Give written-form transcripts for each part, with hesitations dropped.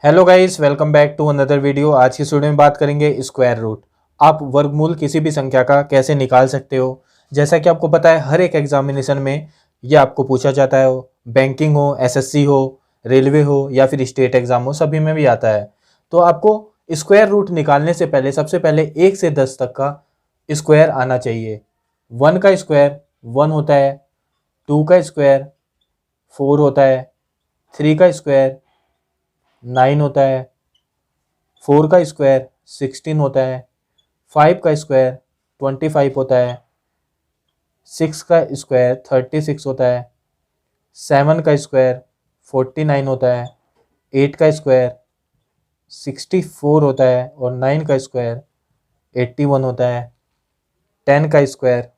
Hello guys, welcome back to another video. आज की video में बात करेंगे स्क्वायर रूट। आप वर्गमूल किसी भी संख्या का कैसे निकाल सकते हो। जैसा कि आपको पता है, हर एक एग्जामिनेशन में ये आपको पूछा जाता है, हो बैंकिंग हो, एसएससी हो, रेलवे हो या फिर स्टेट एग्जाम हो, सभी में भी आता है। तो आपको स्क्वायर रूट निकालने से पहले सबसे पहले 1 से 10 तक का स्क्वायर आना चाहिए। 1 का स्क्वायर 1 होता है, 2 का स्क्वायर 4 होता है, 3 का स्क्वायर 9 होता है, 4 का स्क्वायर 16 होता है, 5 का स्क्वायर 25 होता है, 6 का स्क्वायर 36 होता है, 7 का स्क्वायर 49 होता है, 8 का स्क्वायर 64 होता है और 9 का स्क्वायर 81 होता है, 10 का स्क्वायर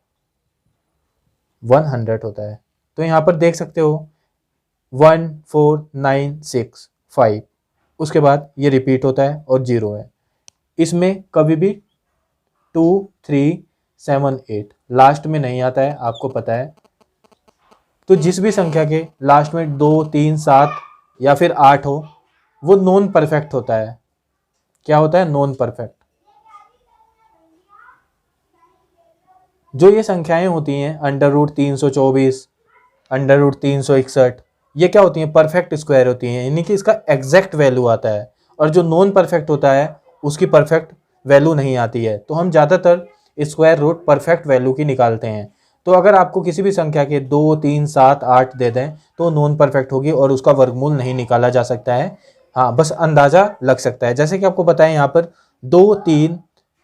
100 होता है। तो यहाँ पर देख सकते हो 1 4 9 6 5, उसके बाद ये रिपीट होता है और 0 है। इसमें कभी भी 2 3 7 8 लास्ट में नहीं आता है, आपको पता है। तो जिस भी संख्या के लास्ट में 2 3 7 या फिर 8 हो, वो नॉन परफेक्ट होता है। क्या होता है? Non perfect. जो ये संख्याएं होती हैं अंडर रूट 324, अंडर रूट 361, ये क्या होती हैं? परफेक्ट स्क्वायर होती हैं, यानी कि इसका एग्जैक्ट वैल्यू आता है। और जो नॉन परफेक्ट होता है उसकी परफेक्ट वैल्यू नहीं आती है। तो हम ज़्यादातर स्क्वायर रूट परफेक्ट वैल्यू की निकालते हैं। तो अगर आपको किसी भी संख्या के 2 3 7 8 दे दें तो नॉन परफेक्ट होगी और उसका वर्गमूल नहीं निकाला जा सकता है। हाँ, बस अंदाज़ा लग सकता है। जैसे कि आपको बताएं, यहाँ पर 2 3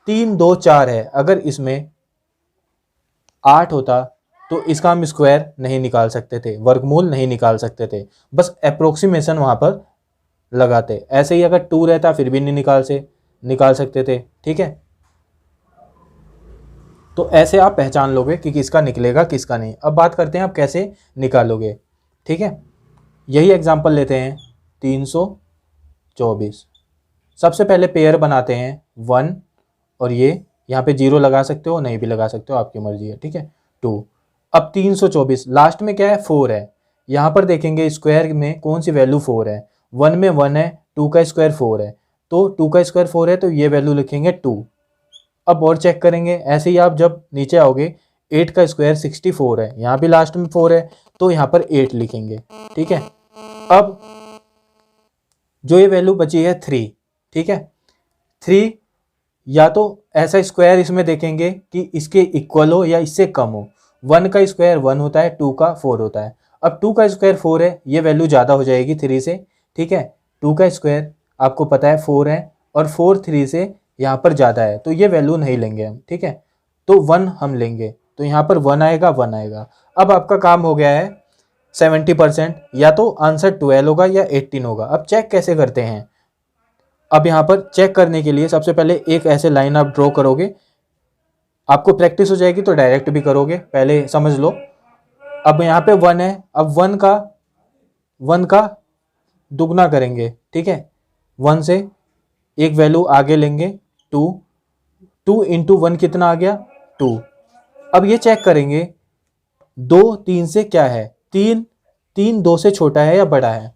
3 2 4 है। अगर इसमें 8 होता तो इसका हम स्क्वायर नहीं निकाल सकते थे, वर्गमूल नहीं निकाल सकते थे, बस अप्रोक्सीमेशन वहां पर लगाते। ऐसे ही अगर 2 रहता फिर भी नहीं निकाल सकते थे। ठीक है, तो ऐसे आप पहचान लोगे कि किसका निकलेगा किसका नहीं। अब बात करते हैं आप कैसे निकालोगे। ठीक है, यही एग्जांपल लेते हैं 324। सबसे पहले पेयर बनाते हैं 1 और ये यहाँ पे 0 लगा सकते हो, नहीं भी लगा सकते हो, आपकी मर्जी है। ठीक है, 2। अब 324 लास्ट में क्या है? 4 है। यहाँ पर देखेंगे स्क्वायर में कौन सी वैल्यू 4 है। 1 में 1 है, 2 का स्क्वायर 4 है, तो 2 का स्क्वायर 4 है तो ये वैल्यू लिखेंगे 2। अब और चेक करेंगे, ऐसे ही आप जब नीचे आओगे 8 का स्क्वायर 64 है, यहाँ भी लास्ट में 4 है तो यहाँ पर 8 लिखेंगे। ठीक है, अब जो ये वैल्यू बची है 3। ठीक है, 3 या तो ऐसा स्क्वायर इसमें देखेंगे कि इसके इक्वल हो या इससे कम हो। 1 का स्क्वायर 1 होता है, 2 का 4 होता है। अब 2 का स्क्वायर 4 है, ये वैल्यू ज़्यादा हो जाएगी 3 से। ठीक है, 2 का स्क्वायर आपको पता है 4 है और 4 3 से यहाँ पर ज़्यादा है, तो ये वैल्यू नहीं लेंगे हम। ठीक है, तो 1 हम लेंगे, तो यहाँ पर 1 आएगा 1 आएगा। अब आपका काम हो गया है 70%। या तो आंसर 12 होगा या 18 होगा। अब चेक कैसे करते हैं? अब यहाँ पर चेक करने के लिए सबसे पहले एक ऐसे लाइन आप ड्रॉ करोगे, आपको प्रैक्टिस हो जाएगी तो डायरेक्ट भी करोगे, पहले समझ लो। अब यहाँ पे 1 है, अब 1 का दुगना करेंगे। ठीक है, 1 से एक वैल्यू आगे लेंगे 2। 2 इंटू 1 कितना आ गया? 2। अब ये चेक करेंगे 2 3 से क्या है? 3 3 2 से छोटा है या बड़ा है?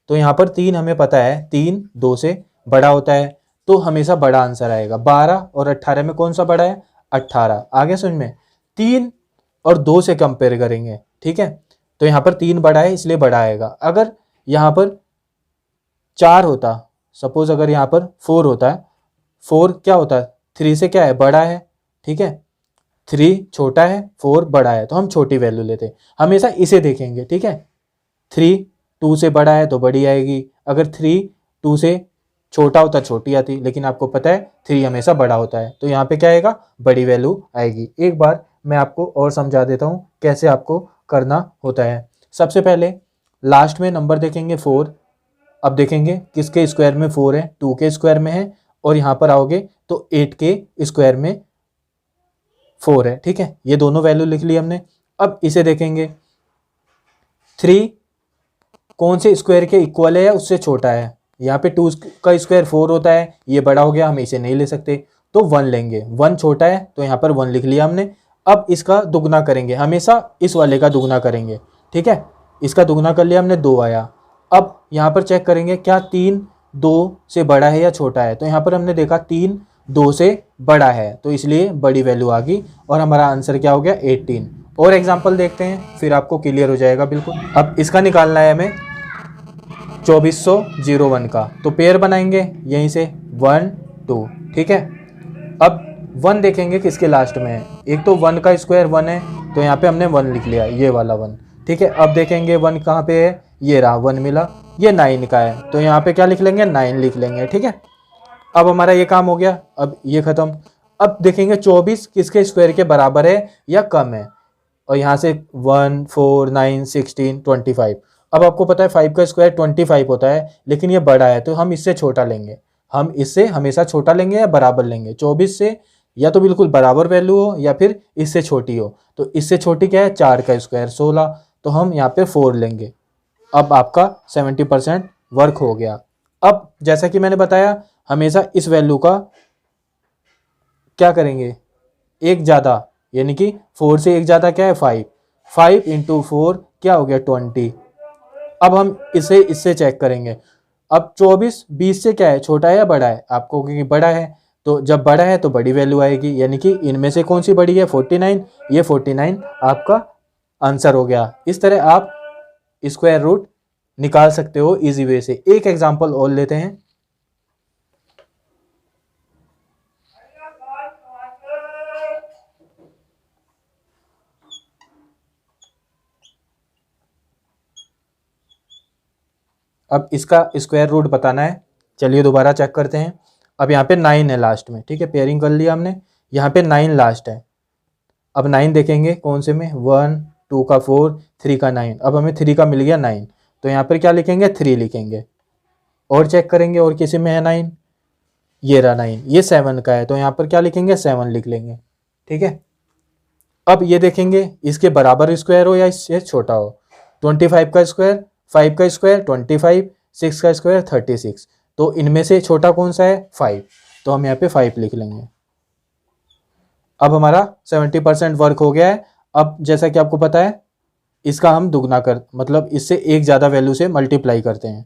तो यहाँ पर 3 हमें पता है 3 2 से बड़ा होता है, तो हमेशा बड़ा आंसर आएगा। 12 और 18 में कौन सा बड़ा है? 18। आगे समझ में? 3 और 2 से कंपेयर करेंगे। ठीक है, तो यहाँ पर 3 बड़ा है इसलिए बड़ा आएगा। अगर यहाँ पर 4 होता, सपोज अगर यहाँ पर 4 होता है, 4 क्या होता है? 3 से क्या है? बड़ा है। ठीक है, 3 छोटा है, 4 बड़ा है, तो हम छोटी वैल्यू लेते हैं। हमेशा इसे देखेंगे। ठीक है, 3 2 से बड़ा है तो बड़ी आएगी, अगर 3 2 से छोटा होता छोटी आती, लेकिन आपको पता है 3 हमेशा बड़ा होता है, तो यहाँ पे क्या आएगा? बड़ी वैल्यू आएगी। एक बार मैं आपको और समझा देता हूँ कैसे आपको करना होता है। सबसे पहले लास्ट में नंबर देखेंगे 4। अब देखेंगे किसके स्क्वायर में 4 है? 2 के स्क्वायर में है, और यहाँ पर आओगे तो 8 के स्क्वायर में 4 है। ठीक है, ये दोनों वैल्यू लिख ली हमने। अब इसे देखेंगे 3 कौन से स्क्वायर के इक्वल है या उससे छोटा है? यहाँ पे 2 का स्क्वायर 4 होता है, ये बड़ा हो गया, हम इसे नहीं ले सकते, तो 1 लेंगे। 1 छोटा है तो यहाँ पर 1 लिख लिया हमने। अब इसका दुगना करेंगे, हमेशा इस वाले का दुगना करेंगे। ठीक है, इसका दुगना कर लिया हमने, 2 आया। अब यहाँ पर चेक करेंगे क्या 3 2 से बड़ा है या छोटा है, तो यहाँ पर हमने देखा 3 2 से बड़ा है, तो इसलिए बड़ी वैल्यू आ गई और हमारा आंसर क्या हो गया 18। और एग्जाम्पल देखते हैं, फिर आपको क्लियर हो जाएगा बिल्कुल। अब इसका निकालना है हमें 2401 का, तो पेयर बनाएंगे यहीं से 1 2, ठीक है। अब 1 देखेंगे किसके लास्ट में है, एक तो 1 का स्क्वायर 1 है, तो यहाँ पे हमने 1 लिख लिया, ये वाला 1, ठीक है। अब देखेंगे 1 कहाँ पे है, ये रहा 1 मिला, ये 9 का है, तो यहाँ पे क्या लिख लेंगे 9 लिख लेंगे, ठीक है। अब हमारा ये काम हो गया, अब ये खत्म। अब देखेंगे 24 किसके स्क्वायर के बराबर है या कम है, और यहाँ से 1 4 9 16 25। अब आपको पता है 5 का स्क्वायर 25 होता है, लेकिन ये बड़ा है तो हम इससे छोटा लेंगे, हम इससे हमेशा छोटा लेंगे या बराबर लेंगे। 24 से या तो बिल्कुल बराबर वैल्यू हो या फिर इससे छोटी हो, तो इससे छोटी क्या है 4 का स्क्वायर 16, तो हम यहाँ पे 4 लेंगे। अब आपका 70% वर्क हो गया। अब जैसा कि मैंने बताया हमेशा इस वैल्यू का क्या करेंगे, एक ज़्यादा, यानी कि 4 से एक ज़्यादा क्या है 5, 5 × 4 क्या हो गया 20। अब हम इसे इससे चेक करेंगे। अब 24 20 से क्या है, छोटा है या बड़ा है, आपको क्योंकि बड़ा है, तो जब बड़ा है तो बड़ी वैल्यू आएगी, यानी कि इनमें से कौन सी बड़ी है 49, ये 49 आपका आंसर हो गया। इस तरह आप स्क्वायर रूट निकाल सकते हो इजी वे से। एक एग्जांपल और लेते हैं। अब इसका स्क्वायर रूट बताना है, चलिए दोबारा चेक करते हैं। अब यहाँ पे 9 है लास्ट में, ठीक है, पेयरिंग कर लिया हमने, यहाँ पे 9 लास्ट है। अब 9 देखेंगे कौन से में, 1 2 का 4 3 का 9, अब हमें 3 का मिल गया 9, तो यहाँ पर क्या लिखेंगे 3 लिखेंगे। और चेक करेंगे और किसी में है 9, ये रहा 9, ये 7 का है, तो यहाँ पर क्या लिखेंगे 7 लिख लेंगे, ठीक है। अब ये देखेंगे इसके बराबर स्क्वायर हो या इससे छोटा हो, 25 का स्क्वायर 5 का स्क्वायर 25, 6 का स्क्वायर 36, तो इनमें से छोटा कौन सा है 5, तो हम यहाँ पे 5 लिख लेंगे। अब हमारा 70% वर्क हो गया है। अब जैसा कि आपको पता है इसका हम दुगना कर, मतलब इससे एक ज़्यादा वैल्यू से मल्टीप्लाई करते हैं।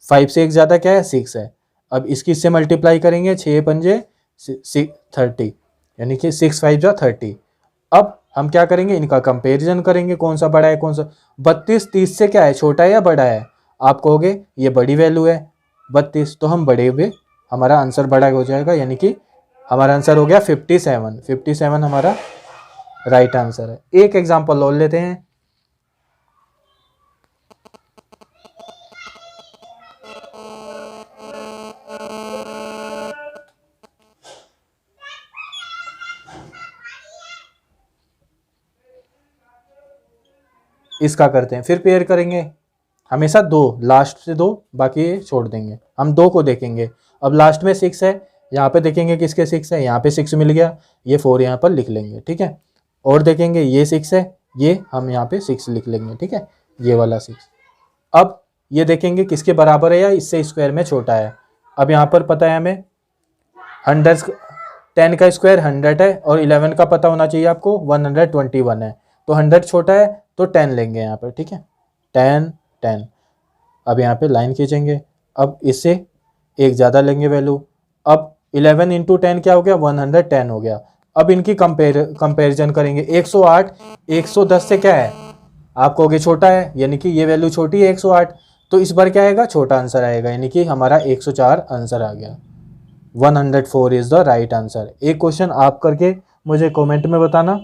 5 से एक ज़्यादा क्या है 6 है, अब इसकी इससे मल्टीप्लाई करेंगे 6 पंजे 30, यानी कि 6 5 जा 30। अब हम क्या करेंगे, इनका कंपैरिजन करेंगे कौन सा बड़ा है कौन सा। 32 30 से क्या है, छोटा है या बड़ा है, आप कहोगे ये बड़ी वैल्यू है 32, तो हम बड़े हुए हमारा आंसर बड़ा हो जाएगा, यानी कि हमारा आंसर हो गया 57। 57 हमारा राइट आंसर है। एक एग्जांपल और लेते हैं। इसका करते हैं, फिर पेयर करेंगे, हमेशा 2 लास्ट से 2, बाकी ये छोड़ देंगे। हम 2 को देखेंगे, अब लास्ट में 6 है, यहाँ पे देखेंगे किसके 6 है, यहाँ पे 6 मिल गया, ये 4 यहाँ पर लिख लेंगे, ठीक है। और देखेंगे ये 6 है, ये हम यहाँ पे 6 लिख लेंगे, ठीक है, ये वाला 6। अब ये देखेंगे किसके बराबर है या इससे स्क्वायर में छोटा है। अब यहाँ पर पता है हमें 10 का स्क्वायर 100 है, और 11 का पता होना चाहिए आपको 121 है, तो 100 छोटा है तो 10 लेंगे यहाँ पर, ठीक है, 10 10। अब यहाँ पे लाइन खींचेंगे, अब इससे एक ज़्यादा लेंगे वैल्यू। अब 11 × 10 क्या हो गया 110 हो गया। अब इनकी कंपेरिजन करेंगे, 108 110 से क्या है, आप कहोगे छोटा है, यानी कि ये वैल्यू छोटी है 108, तो इस बार क्या आएगा छोटा आंसर आएगा, यानी कि हमारा 104 आंसर आ गया। 104 इज द राइट आंसर। एक क्वेश्चन आप करके मुझे कमेंट में बताना।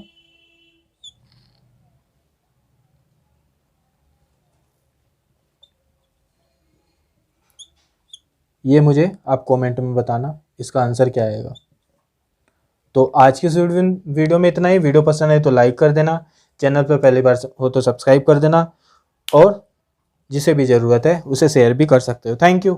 ये मुझे आप कमेंट में बताना इसका आंसर क्या आएगा। तो आज की इस वीडियो में इतना ही। वीडियो पसंद है तो लाइक कर देना, चैनल पर पहली बार हो तो सब्सक्राइब कर देना, और जिसे भी ज़रूरत है उसे शेयर भी कर सकते हो। Thank you.